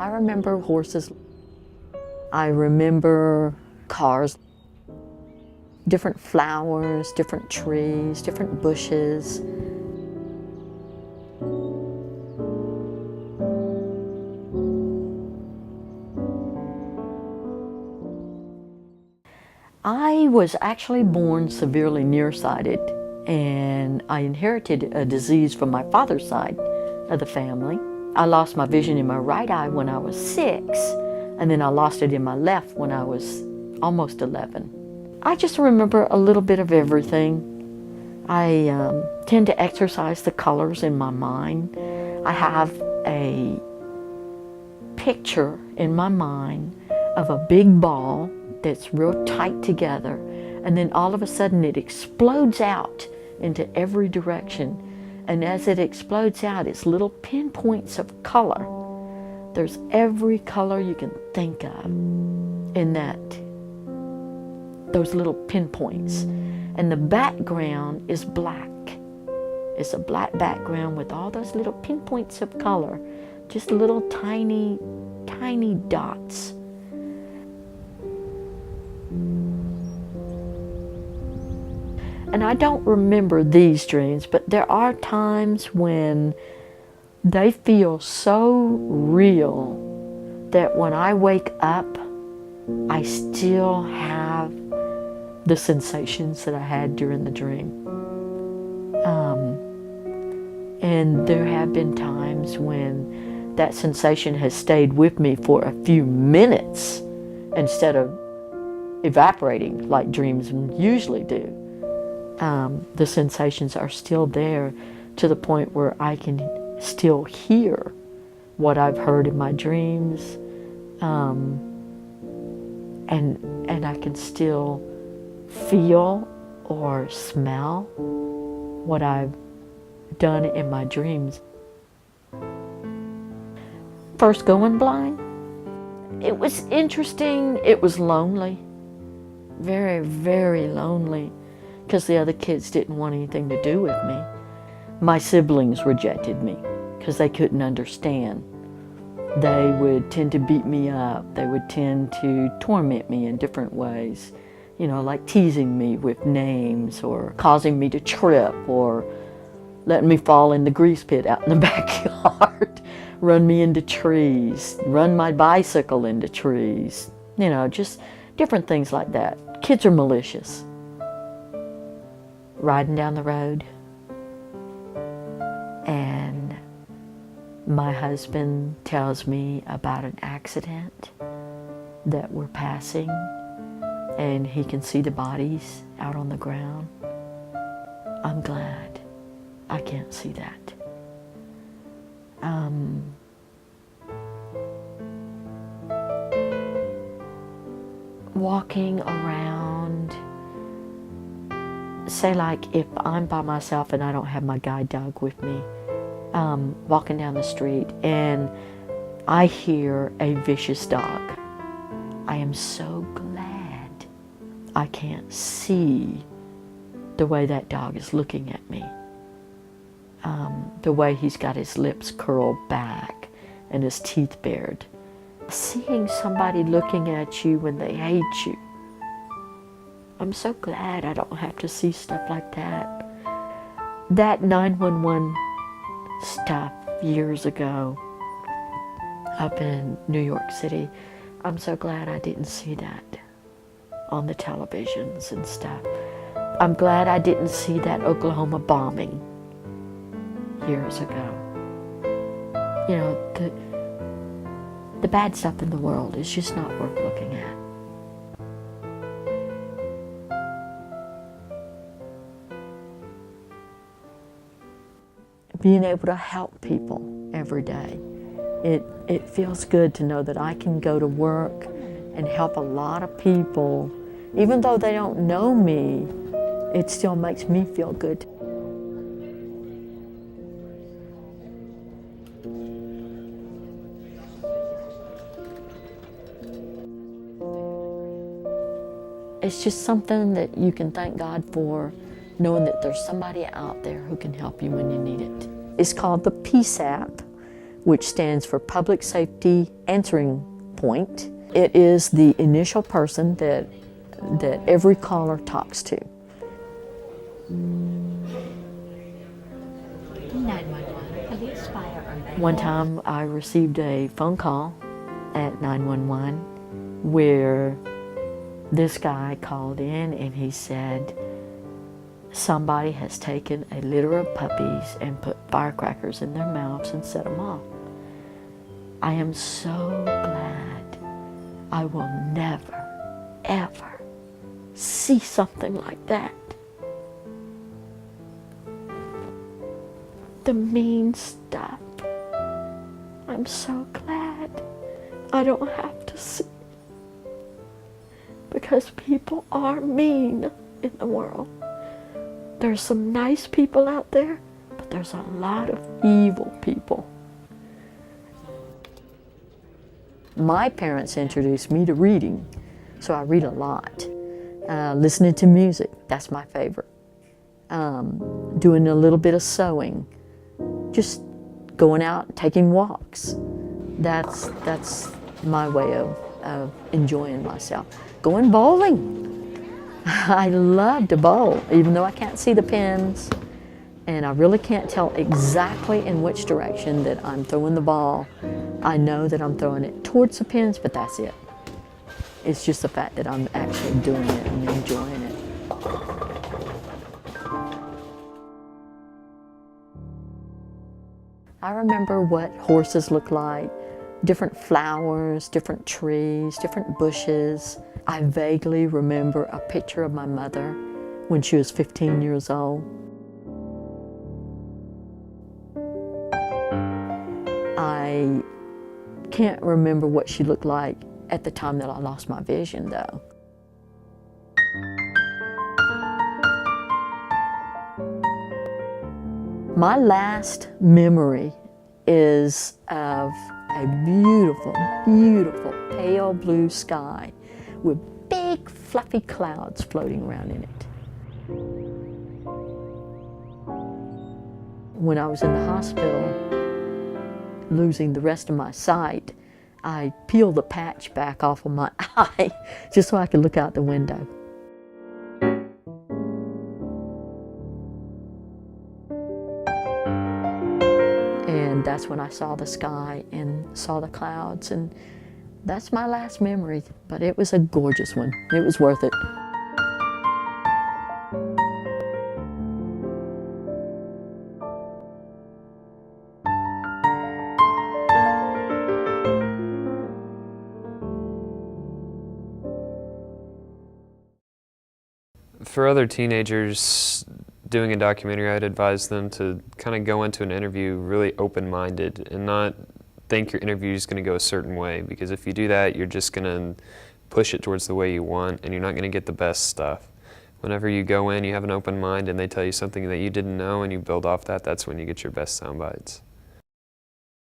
I remember horses. I remember cars, different flowers, different trees, different bushes. I was actually born severely nearsighted, and I inherited a disease from my father's side of the family. I lost my vision in my right eye when I was 6, and then I lost it in my left when I was almost 11. I just remember a little bit of everything. I tend to exercise the colors in my mind. I have a picture in my mind of a big ball that's real tight together, and then all of a sudden it explodes out into every direction. And as it explodes out, it's little pinpoints of color. There's every color you can think of in those little pinpoints. And the background is black. It's a black background with all those little pinpoints of color, just little tiny, tiny dots. And I don't remember these dreams, but there are times when they feel so real that when I wake up, I still have the sensations that I had during the dream. And there have been times when that sensation has stayed with me for a few minutes instead of evaporating like dreams usually do. The sensations are still there to the point where I can still hear what I've heard in my dreams, and I can still feel or smell what I've done in my dreams. First going blind, it was interesting. It was lonely, very, very lonely, because the other kids didn't want anything to do with me. My siblings rejected me because they couldn't understand. They would tend to beat me up. They would tend to torment me in different ways, you know, like teasing me with names or causing me to trip or letting me fall in the grease pit out in the backyard, run me into trees, run my bicycle into trees, you know, just different things like that. Kids are malicious. Riding down the road, and my husband tells me about an accident that we're passing, and he can see the bodies out on the ground. I'm glad I can't see that. Walking around, say like if I'm by myself and I don't have my guide dog with me, walking down the street and I hear a vicious dog, I am so glad I can't see the way that dog is looking at me. The way he's got his lips curled back and his teeth bared. Seeing somebody looking at you when they hate you, I'm so glad I don't have to see stuff like that. That 911 stuff years ago up in New York City, I'm so glad I didn't see that on the televisions and stuff. I'm glad I didn't see that Oklahoma bombing years ago. You know, the bad stuff in the world is just not worth looking at. Being able to help people every day. It feels good to know that I can go to work and help a lot of people. Even though they don't know me, it still makes me feel good. It's just something that you can thank God for, knowing that there's somebody out there who can help you when you need it. It's called the Peace app, which stands for Public Safety Answering Point. It is the initial person that every caller talks to. 911, police, fire, or medical. One time I received a phone call at 911 where this guy called in and he said, somebody has taken a litter of puppies and put firecrackers in their mouths and set them off. I am so glad I will never, ever see something like that. The mean stuff. I'm so glad I don't have to see, because people are mean in the world. There's some nice people out there, but there's a lot of evil people. My parents introduced me to reading, so I read a lot. Listening to music, that's my favorite. Doing a little bit of sewing, just going out, taking walks. That's my way of enjoying myself. Going bowling. I love to bowl, even though I can't see the pins, and I really can't tell exactly in which direction that I'm throwing the ball. I know that I'm throwing it towards the pins, but that's it. It's just the fact that I'm actually doing it and enjoying it. I remember what horses look like, different flowers, different trees, different bushes. I vaguely remember a picture of my mother when she was 15 years old. I can't remember what she looked like at the time that I lost my vision, though. My last memory is of a beautiful, beautiful pale blue sky with big fluffy clouds floating around in it. When I was in the hospital, losing the rest of my sight, I peeled the patch back off of my eye just so I could look out the window. And that's when I saw the sky and saw the clouds, and that's my last memory, but it was a gorgeous one. It was worth it. For other teenagers doing a documentary, I'd advise them to kind of go into an interview really open-minded and not think your interview is going to go a certain way, because if you do that, you're just going to push it towards the way you want and you're not going to get the best stuff. Whenever you go in, you have an open mind and they tell you something that you didn't know and you build off that, that's when you get your best sound bites.